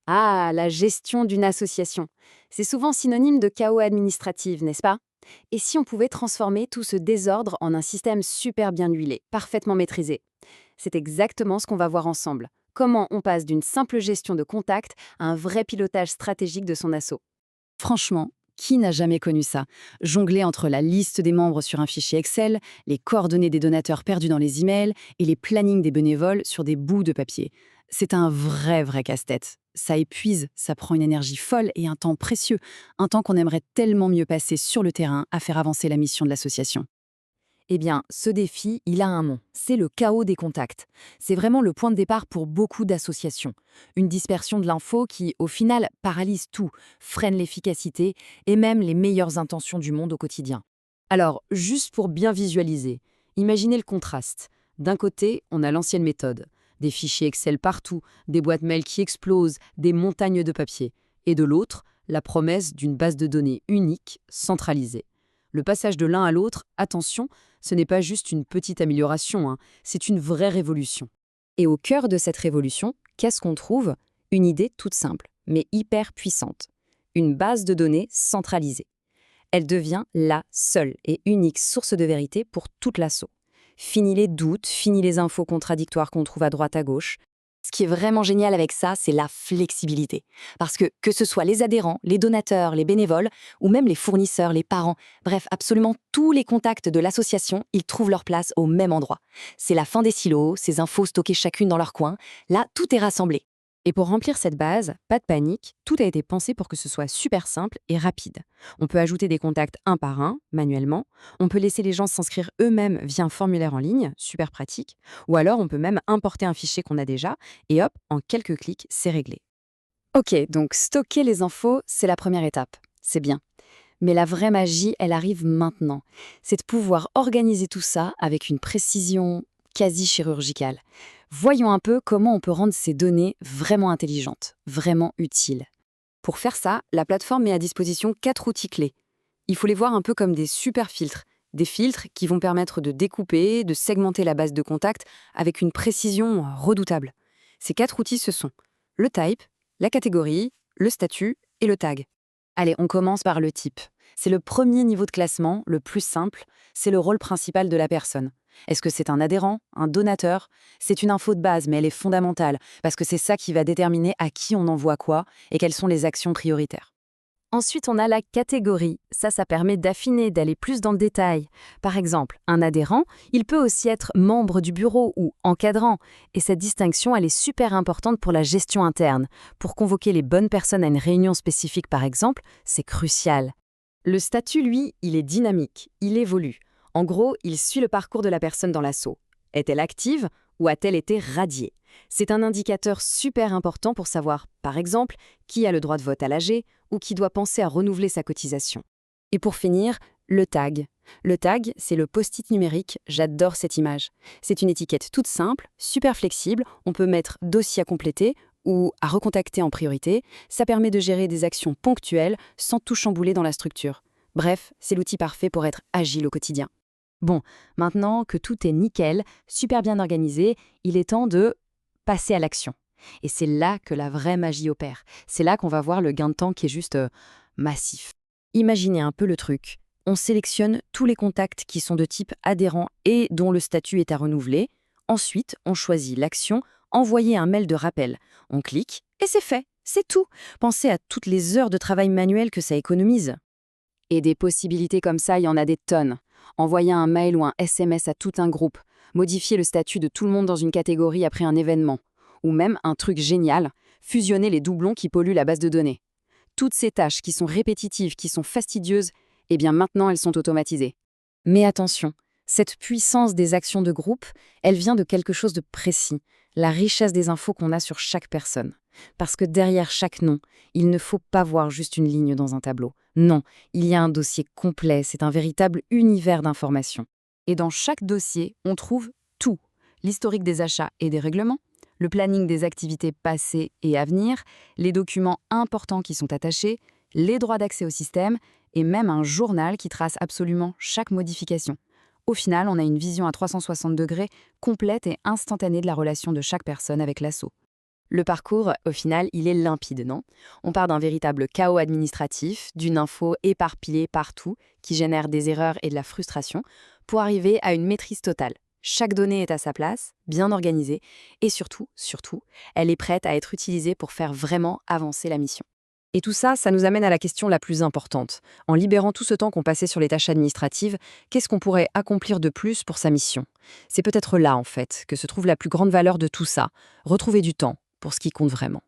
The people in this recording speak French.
Ah, la gestion d'une association. C'est souvent synonyme de chaos administratif, n'est-ce pas? Et si on pouvait transformer tout ce désordre en un système super bien huilé, parfaitement maîtrisé? C'est exactement ce qu'on va voir ensemble. Comment on passe d'une simple gestion de contact à un vrai pilotage stratégique de son asso. Franchement, qui n'a jamais connu ça? Jongler entre la liste des membres sur un fichier Excel, les coordonnées des donateurs perdus dans les emails et les plannings des bénévoles sur des bouts de papier. C'est un vrai casse-tête. Ça épuise, ça prend une énergie folle et un temps précieux, un temps qu'on aimerait tellement mieux passer sur le terrain à faire avancer la mission de l'association. Eh bien, ce défi, il a un nom, c'est le chaos des contacts. C'est vraiment le point de départ pour beaucoup d'associations. Une dispersion de l'info qui, au final, paralyse tout, freine l'efficacité et même les meilleures intentions du monde au quotidien. Alors, juste pour bien visualiser, imaginez le contraste. D'un côté, on a l'ancienne méthode. Des fichiers Excel partout, des boîtes mail qui explosent, des montagnes de papier. Et de l'autre, la promesse d'une base de données unique, centralisée. Le passage de l'un à l'autre, attention, ce n'est pas juste une petite amélioration, hein, c'est une vraie révolution. Et au cœur de cette révolution, qu'est-ce qu'on trouve? Une idée toute simple, mais hyper puissante. Une base de données centralisée. Elle devient la seule et unique source de vérité pour toute l'asso. Fini les doutes, fini les infos contradictoires qu'on trouve à droite à gauche. Ce qui est vraiment génial avec ça, c'est la flexibilité. Parce que ce soit les adhérents, les donateurs, les bénévoles, ou même les fournisseurs, les parents, bref, absolument tous les contacts de l'association, ils trouvent leur place au même endroit. C'est la fin des silos, ces infos stockées chacune dans leur coin. Là, tout est rassemblé. Et pour remplir cette base, pas de panique, tout a été pensé pour que ce soit super simple et rapide. On peut ajouter des contacts un par un, manuellement. On peut laisser les gens s'inscrire eux-mêmes via un formulaire en ligne, super pratique. Ou alors on peut même importer un fichier qu'on a déjà, et hop, en quelques clics, c'est réglé. Ok, donc stocker les infos, c'est la première étape. C'est bien. Mais la vraie magie, elle arrive maintenant. C'est de pouvoir organiser tout ça avec une précision quasi chirurgicale. Voyons un peu comment on peut rendre ces données vraiment intelligentes, vraiment utiles. Pour faire ça, la plateforme met à disposition 4 outils clés. Il faut les voir un peu comme des super filtres. Des filtres qui vont permettre de découper, de segmenter la base de contact avec une précision redoutable. Ces 4 outils, ce sont le type, la catégorie, le statut et le tag. Allez, on commence par le type. C'est le premier niveau de classement, le plus simple, c'est le rôle principal de la personne. Est-ce que c'est un adhérent, un donateur? C'est une info de base, mais elle est fondamentale, parce que c'est ça qui va déterminer à qui on envoie quoi et quelles sont les actions prioritaires. Ensuite, on a la catégorie. Ça permet d'affiner, d'aller plus dans le détail. Par exemple, un adhérent, il peut aussi être membre du bureau ou encadrant. Et cette distinction, elle est super importante pour la gestion interne. Pour convoquer les bonnes personnes à une réunion spécifique, par exemple, c'est crucial. Le statut, lui, il est dynamique, il évolue. En gros, il suit le parcours de la personne dans l'asso. Est-elle active ou a-t-elle été radiée? C'est un indicateur super important pour savoir, par exemple, qui a le droit de vote à l'AG ou qui doit penser à renouveler sa cotisation. Et pour finir, le tag. Le tag, c'est le post-it numérique, j'adore cette image. C'est une étiquette toute simple, super flexible, on peut mettre dossier à compléter ou à recontacter en priorité. Ça permet de gérer des actions ponctuelles sans tout chambouler dans la structure. Bref, c'est l'outil parfait pour être agile au quotidien. Bon, maintenant que tout est nickel, super bien organisé, il est temps de passer à l'action. Et c'est là que la vraie magie opère. C'est là qu'on va voir le gain de temps qui est juste massif. Imaginez un peu le truc. On sélectionne tous les contacts qui sont de type adhérent et dont le statut est à renouveler. Ensuite, on choisit l'action envoyer un mail de rappel. On clique et c'est fait. C'est tout. Pensez à toutes les heures de travail manuel que ça économise. Et des possibilités comme ça, il y en a des tonnes. Envoyer un mail ou un SMS à tout un groupe, modifier le statut de tout le monde dans une catégorie après un événement, ou même un truc génial, fusionner les doublons qui polluent la base de données. Toutes ces tâches qui sont répétitives, qui sont fastidieuses, eh bien maintenant elles sont automatisées. Mais attention, cette puissance des actions de groupe, elle vient de quelque chose de précis, la richesse des infos qu'on a sur chaque personne. Parce que derrière chaque nom, il ne faut pas voir juste une ligne dans un tableau. Non, il y a un dossier complet, c'est un véritable univers d'informations. Et dans chaque dossier, on trouve tout. L'historique des achats et des règlements, le planning des activités passées et à venir, les documents importants qui sont attachés, les droits d'accès au système et même un journal qui trace absolument chaque modification. Au final, on a une vision à 360 degrés complète et instantanée de la relation de chaque personne avec l'asso. Le parcours, au final, il est limpide, non? On part d'un véritable chaos administratif, d'une info éparpillée partout, qui génère des erreurs et de la frustration, pour arriver à une maîtrise totale. Chaque donnée est à sa place, bien organisée, et surtout, elle est prête à être utilisée pour faire vraiment avancer la mission. Et tout ça, ça nous amène à la question la plus importante. En libérant tout ce temps qu'on passait sur les tâches administratives, qu'est-ce qu'on pourrait accomplir de plus pour sa mission? C'est peut-être là, en fait, que se trouve la plus grande valeur de tout ça, retrouver du temps pour ce qui compte vraiment.